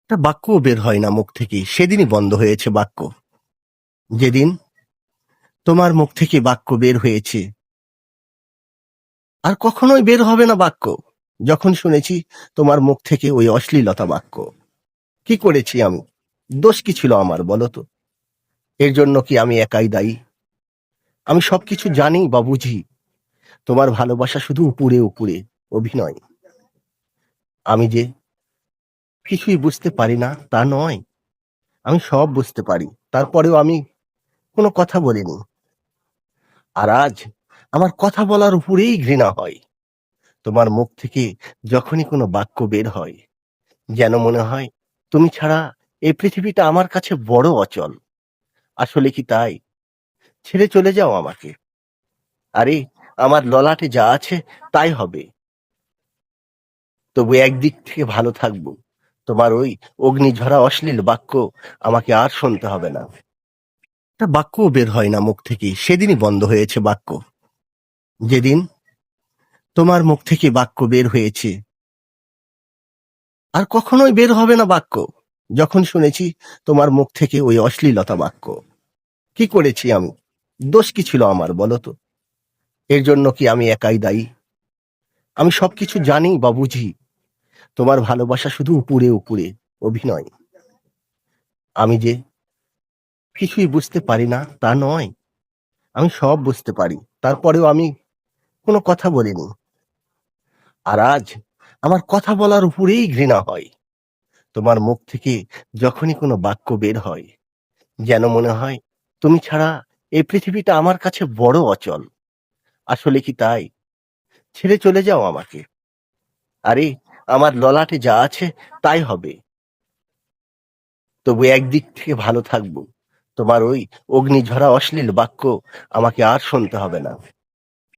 একটা বাক্যও বের হয় না মুখ থেকে, সেদিনই বন্ধ হয়েছে বাক্য। যেদিন তোমার মুখ থেকে বাক্য বের হয়েছে, আর কখনোই বের হবে না বাক্য, যখন শুনেছি তোমার মুখ থেকে ওই অশ্লীলতা বাক্য। কি করেছি আমি? দোষ কি ছিল আমার, বলো তো? এর জন্য কি আমি একাই দায়ী? আমি সবকিছু জানি বা বুঝি, তোমার ভালোবাসা শুধু উপরে উপরে অভিনয়। আমি যে কিছুই বুঝতে পারি না তা নয়, আমি সব বুঝতে পারি, তারপরেও আমি কোনো কথা বলিনি। আর আজ আমার কথা বলার উপরেই ঘৃণা হয়। তোমার মুখ থেকে যখনই কোনো বাক্য বের হয়, যেন মনে হয় তুমি ছাড়া এই পৃথিবীটা আমার কাছে বড় অচল। আসলে কি তাই? ছেড়ে চলে যাও আমাকে। আরে, আমার ললাটে যা আছে তাই হবে। তবু একদিক থেকে ভালো থাকবো, তোমার ওই অগ্নিঝরা অশ্লীল বাক্য আমাকে আর শুনতে হবে না। একটা বাক্যও বের হয় না মুখ থেকে, সেদিনই বন্ধ হয়েছে বাক্য। যেদিন তোমার মুখ থেকে বাক্য বের হয়েছে, আর কখনোই বের হবে না বাক্য, যখন শুনেছি তোমার মুখ থেকে ওই অশ্লীলতা বাক্য। কি করেছি আমি? দোষ কি ছিল আমার, বলো তো? এর জন্য কি আমি একাই দায়ী? আমি সবকিছু জানি বা বুঝি, তোমার ভালোবাসা শুধু উপরে উপরে অভিনয়। আমি যে কিছুই বুঝতে পারি না তা নয়, আমি সব বুঝতে পারি, তারপরেও আমি কোনো কথা বলিনি। আর আজ আমার কথা বলার উপরেই ঘৃণা হয়। তোমার মুখ থেকে যখনই কোনো বাক্য বের হয়, যেন মনে হয় তুমি ছাড়া এই পৃথিবীটা আমার কাছে বড় অচল। আসলে কি তাই? ছেড়ে চলে যাও আমাকে। আরে, আমার ললাটে যা আছে তাই হবে। তবু একদিক থেকে ভালো থাকবো, তোমার ওই অগ্নিঝরা অশ্লীল বাক্য আমাকে আর শুনতে হবে না।